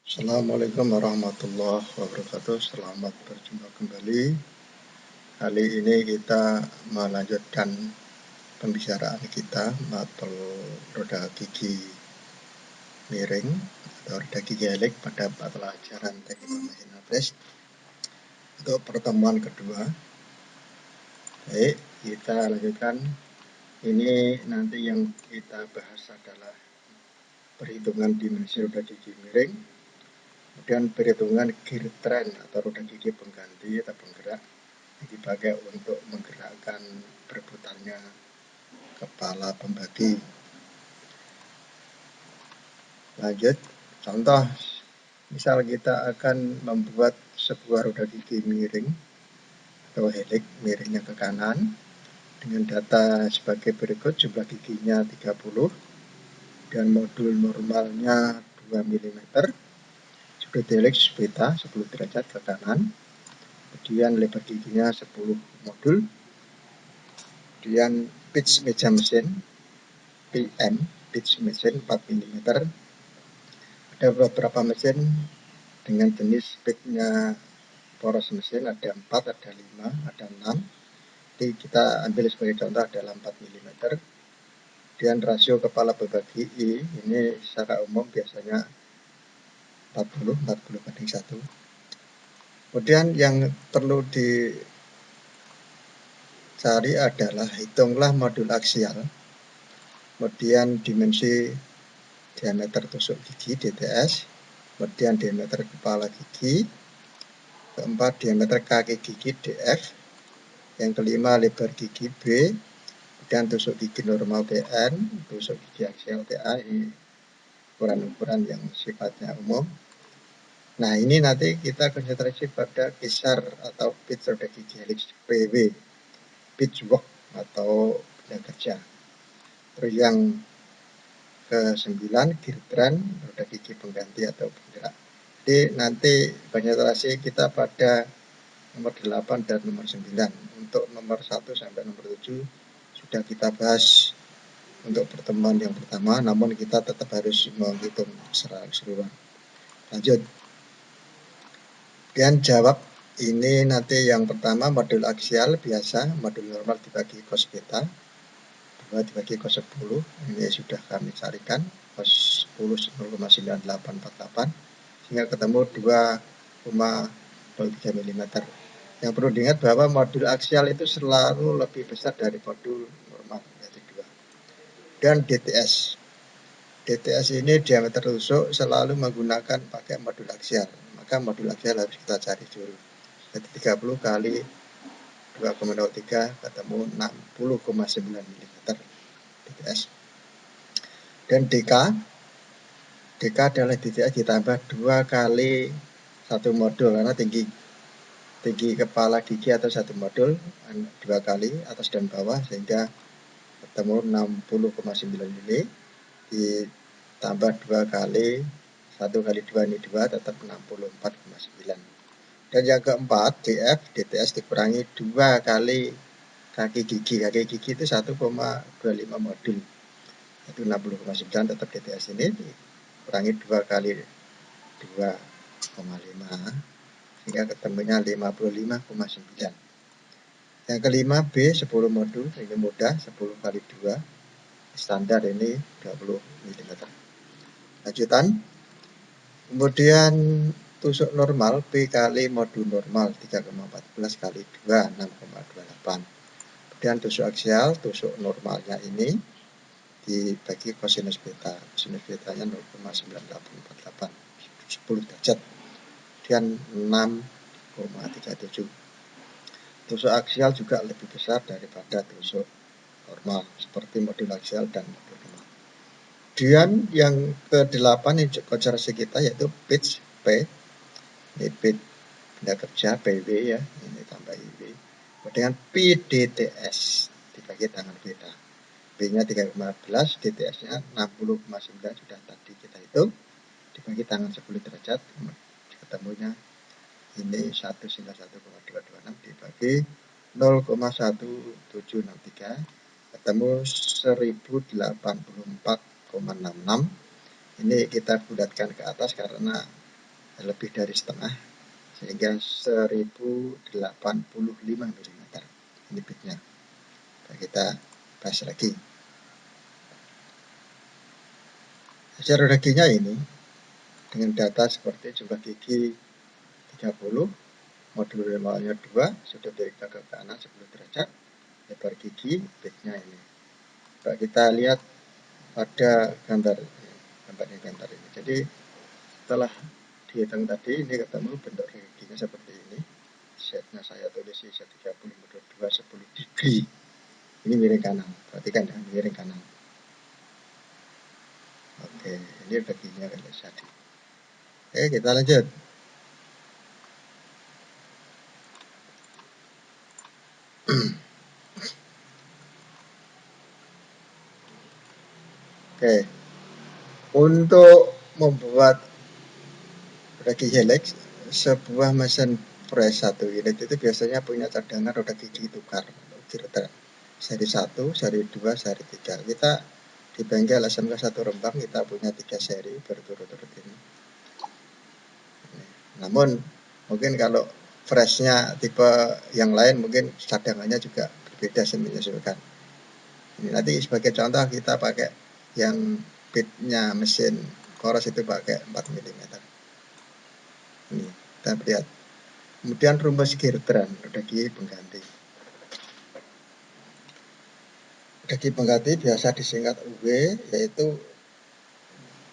Assalamualaikum warahmatullahi wabarakatuh. Selamat berjumpa kembali. Kali ini kita melanjutkan pembicaraan kita mapel roda gigi miring atau roda gigi helix pada pelajaran teknik mesin atres. Untuk pertemuan kedua, baik, kita lanjutkan. Ini nanti yang kita bahas adalah perhitungan dimensi roda gigi miring, kemudian perhitungan gear train atau roda gigi pengganti atau penggerak yang dipakai untuk menggerakkan berputarnya kepala pembagi. Lanjut, contoh, misal kita akan membuat sebuah roda gigi miring atau helix miringnya ke kanan dengan data sebagai berikut: jumlah giginya 30 dan modul normalnya 2 mm, sudut helix beta 10 derajat ke kanan, kemudian lebar giginya 10 modul, kemudian pitch meja mesin PM, pitch mesin 4 mm. Ada beberapa mesin dengan jenis pitchnya poros mesin, ada 4, ada 5, ada 6. Jadi kita ambil sebagai contoh adalah 4 mm. Kemudian rasio kepala pembagi I ini secara umum biasanya 40/1. Kemudian yang perlu dicari adalah hitunglah modul aksial, kemudian dimensi diameter tusuk gigi DTS, kemudian diameter kepala gigi, keempat diameter kaki gigi DF, yang kelima lebar gigi B, dan tusuk gigi normal TN, tusuk gigi aksial TA. Ini ukuran-ukuran yang sifatnya umum. Nah, ini nanti kita konsentrasi pada kisar atau pitch roda gigi helix PW, pitch work atau benda kerja. Terus yang ke-9 gear train roda gigi pengganti atau penggerak. Jadi nanti konsentrasi kita pada nomor 8 dan nomor 9. Untuk nomor 1 sampai nomor 7 sudah kita bahas untuk pertemuan yang pertama, namun kita tetap harus menghitung secara keseluruhan. Lanjut. Dan jawab ini nanti yang pertama modul aksial biasa, modul normal dibagi cos beta, 2 dibagi cos 10, ini sudah kami carikan, cos 10 0,9848, sehingga ketemu 2,03 mm. Yang perlu diingat bahwa modul aksial itu selalu lebih besar dari modul normal, yaitu 2. Dan DTS. DTS ini diameter tusuk selalu menggunakan pakai modul aksial. Maka modul aksial harus kita cari dulu. Jadi 30 kali 2,03 ketemu 60,9 mm DTS. Dan DK adalah DTS ditambah 2 kali 1 modul, karena tinggi kepala gigi atau 1 modul 2 kali atas dan bawah, sehingga ketemu 60,9 mm ditambah 2 kali 1 kali 2 ini 2, tetap 64,9. Dan yang keempat DF DTS dikurangi 2 kali kaki gigi itu 1,25 modul, itu 60,9, tetap DTS ini dikurangi 2 kali 2,5, sehingga ketemunya 55,9. Yang kelima B 10 modul, ini mudah, 10 kali 2 standar, ini 20 mm. Lanjutan, kemudian tusuk normal P kali modul normal 3,14 kali 2 6,28. Kemudian tusuk aksial, tusuk normalnya ini dibagi kosinus beta. Kosinus betanya 0,9848, 10 derajat. Kemudian 6,37. Tusuk aksial juga lebih besar daripada tusuk normal, seperti modul aksial dan modul normal. Kemudian yang ke-8 ini konsentrasi kita yaitu pitch P. Ini pitch benda kerja PW ya, ini tambah IW. Kemudian PDTS dibagi tangan beta. B-nya 3,15, DTS-nya 60,9 sudah tadi kita hitung, dibagi tangan 10 derajat, ketemunya ini 191,226 dibagi 0,1763, ketemu 1084,66. Ini kita bulatkan ke atas karena lebih dari setengah, sehingga 1085 mm ini bitnya. Kita bahas lagi. Hasil redaksinya ini dengan data seperti jumlah gigi 30, modul normalnya 2, sudut dari ke kanan 10 derajat, lebar gigi, bitnya ini. Kalau kita lihat pada gambar ini. Jadi setelah dihitung tadi, ini ketemu bentuk giginya seperti ini. Setnya saya tulis Z30 modul 2 10 degree. Ini miring kanan, perhatikan ya, miring kanan. Oke, ini redaksinya kalau tadi. Oke, kita lanjut. Oke, untuk membuat redaksi helix, sebuah mesin press 1 unit itu biasanya punya cadangan roda gigi tukar, kira-kira seri 1, seri 2, seri 3. Kita di bengkel SMK 1 Rembang kita punya 3 seri berturut-turut ini. Namun mungkin kalau freshnya tipe yang lain mungkin cadangannya juga berbeda menyesuaikan. Ini nanti sebagai contoh kita pakai yang bitnya mesin Coros itu pakai 4 mm. Ini kita lihat. Kemudian rumus Girtran redaksi pengganti. Redaksi pengganti biasa disingkat UW, yaitu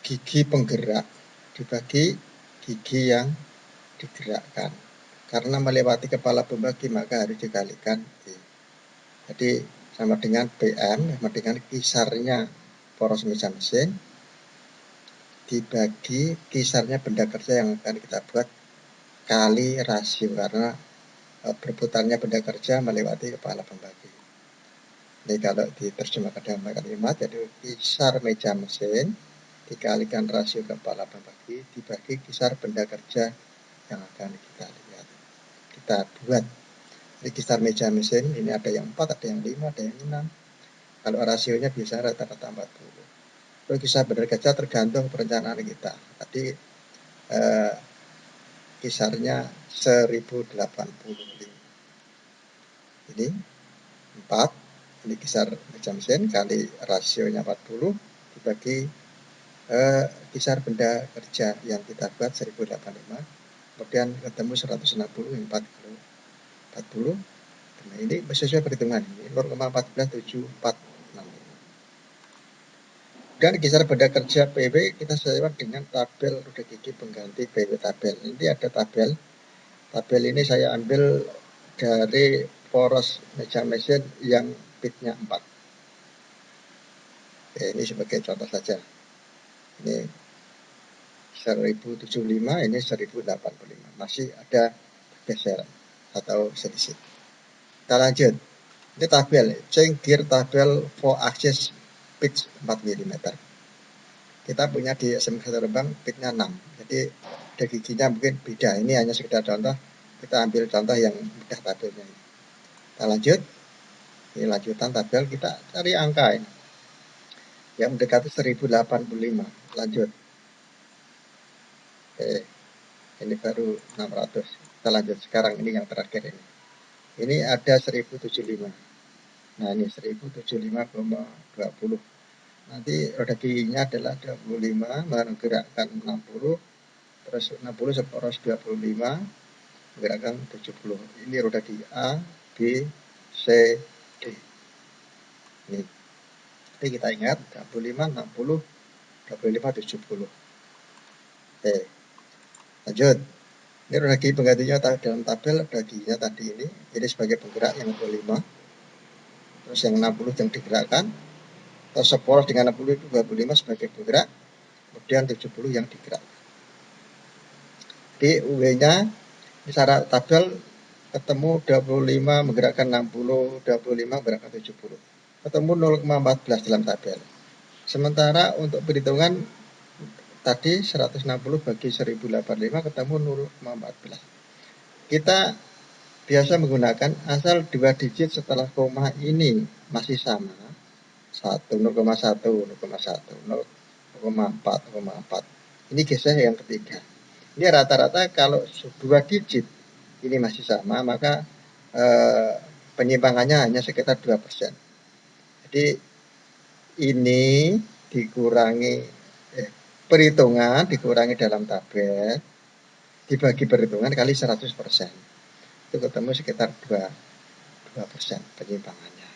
gigi penggerak dibagi gigi yang digerakkan. Karena melewati kepala pembagi maka harus dikalikan B. Jadi sama dengan BM, sama dengan kisarnya poros meja mesin dibagi kisarnya benda kerja yang akan kita buat kali rasio, karena berputarnya benda kerja melewati kepala pembagi. Ini kalau diterjemahkan dalam kalimat, jadi kisar meja mesin dikalikan rasio kepala pembagi dibagi kisar benda kerja yang akan kita lihat, kita buat. Di kisar meja mesin ini ada yang 4, ada yang 5, ada yang 6. Kalau rasionya bisa rata-rata 40. Terus kisar benda kerja tergantung perencanaan kita. Tadi kisarnya 1085. Ini 4, ini kisar meja mesin kali rasionya 40 dibagi kisar benda kerja yang kita buat 1085, kemudian ketemu 160 yang 40. Nah, ini sesuai perhitungan ini 0,14746. Dan kisar benda kerja PW kita sesuaikan dengan tabel roda gigi pengganti PW tabel. Ini ada tabel. Tabel ini saya ambil dari poros meja mesin yang bitnya 4. Oke, ini sebagai contoh saja. Ini 1075, ini 1085. Masih ada geseran atau selisih. Kita lanjut. Ini tabel, cengkir tabel 4 axis pitch 4 mm. Kita punya di SMK Rembang pitnya 6. Jadi ada giginya mungkin beda. Ini hanya sekedar contoh. Kita ambil contoh yang mudah tabelnya. Kita lanjut. Ini lanjutan tabel, kita cari angka ini. Yang mendekati 1085. Lanjut. Oke. Ini baru 600. Kita lanjut sekarang, ini yang terakhir ini. Ini ada 1075. Nah, ini 1075,20. Nanti roda giginya adalah 25, menggerakkan 60, terus 60 seporos 25, menggerakkan 70. Ini roda gigi A, B, C, D. Ini. Jadi kita ingat 25, 60, 25, 70. Oke. Lanjut. Ini roda gigi penggantinya dalam tabel roda giginya tadi ini. Ini sebagai penggerak yang 25. Terus yang 60 yang digerakkan. Terus seporos dengan 60 itu 25 sebagai penggerak. Kemudian 70 yang digerakkan. Di UW-nya di syarat tabel ketemu 25 menggerakkan 60, 25 menggerakkan 70. Ketemu 0,14 dalam tabel. Sementara untuk perhitungan tadi 160 bagi 1085 ketemu 0,14. Kita biasa menggunakan asal 2 digit setelah koma ini masih sama. 1, 0,1, 0,1, 0,4, 0,4. Ini geser yang ketiga. Ini rata-rata kalau 2 digit ini masih sama, maka penyimpangannya hanya sekitar 2%. Jadi ini dikurangi perhitungan dikurangi dalam tabel dibagi perhitungan kali 100%. Itu ketemu sekitar 2% penyimpangannya.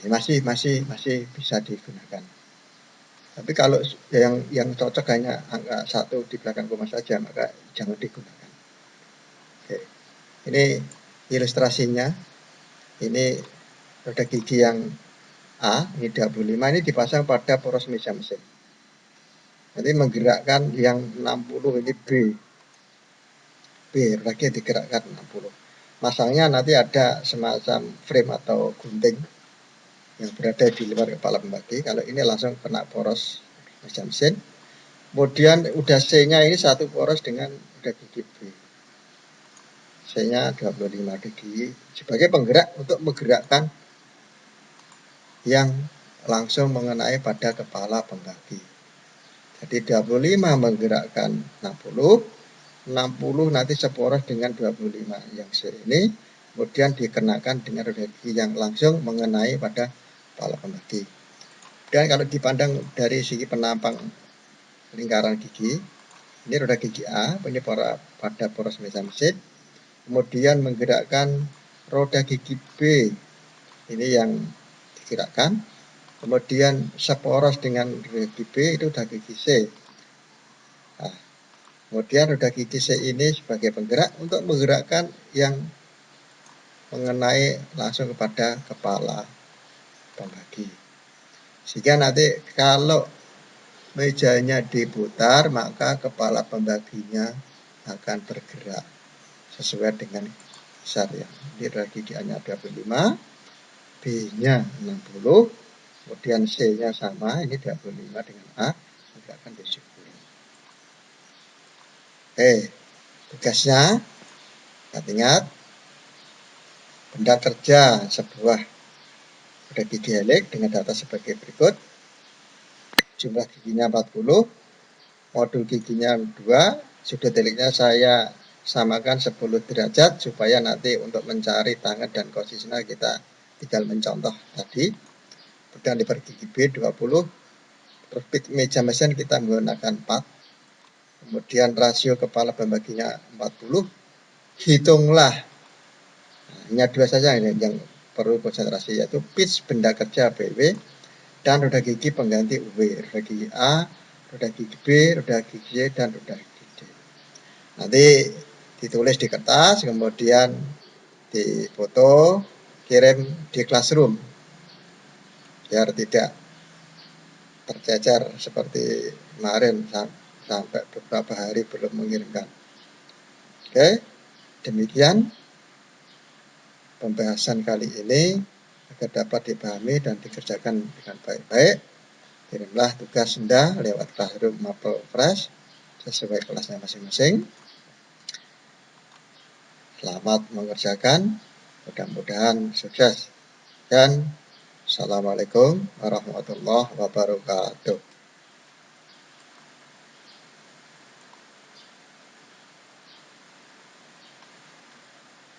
Masih bisa digunakan. Tapi kalau yang cocok hanya angka 1 di belakang koma saja, maka jangan digunakan. Oke. Ini ilustrasinya. Ini roda gigi yang A, ini 25, ini dipasang pada poros meja mesin. Nanti menggerakkan yang 60 ini B. Lagi digerakkan 60. Masangnya nanti ada semacam frame atau gunting yang berada di luar kepala pembagi. Kalau ini langsung kena poros meja mesin. Kemudian udah C-nya ini satu poros dengan udah gigi B. C-nya 25 gigi sebagai penggerak untuk menggerakkan yang langsung mengenai pada kepala pembagi. Jadi 25 menggerakkan 60, 60 nanti seporos dengan 25 yang C ini, kemudian dikenakan dengan roda gigi yang langsung mengenai pada kepala pembagi. Dan kalau dipandang dari segi penampang lingkaran gigi, ini roda gigi A, ini pada poros meja mesin, kemudian menggerakkan roda gigi B, ini yang digerakkan, kemudian seporos dengan roda gigi B itu roda gigi C. Nah, kemudian roda gigi C ini sebagai penggerak untuk menggerakkan yang mengenai langsung kepada kepala pembagi. Sehingga nanti kalau mejanya diputar, maka kepala pembaginya akan bergerak sesuai dengan besar yang di roda gigi A-nya 25, B-nya 60, kemudian C-nya sama, ini 25 dengan A, maka akan disyukuri. Tugasnya, ingat, benda kerja sebuah roda gigi helix dengan data sebagai berikut. Jumlah giginya 40, modul giginya 2, sudut helixnya saya samakan 10 derajat supaya nanti untuk mencari tangan dan konsistensinya kita tinggal mencontoh tadi. Kemudian lebar gigi B 20, terus meja mesin kita menggunakan 4, kemudian rasio kepala pembaginya 40, hitunglah, hanya 2 saja yang perlu konsentrasi, yaitu pitch benda kerja BW dan roda gigi pengganti UW, roda gigi A, roda gigi B, roda gigi C, dan roda gigi D. Nanti ditulis di kertas, kemudian difoto, kirim di classroom biar tidak tercecer seperti kemarin sampai beberapa hari belum mengirimkan. Oke, demikian pembahasan kali ini agar dapat dipahami dan dikerjakan dengan baik-baik. Kirimlah tugas Anda lewat Classroom Maple Fresh sesuai kelasnya masing-masing. Selamat mengerjakan, mudah-mudahan sukses. Dan Assalamualaikum warahmatullahi wabarakatuh.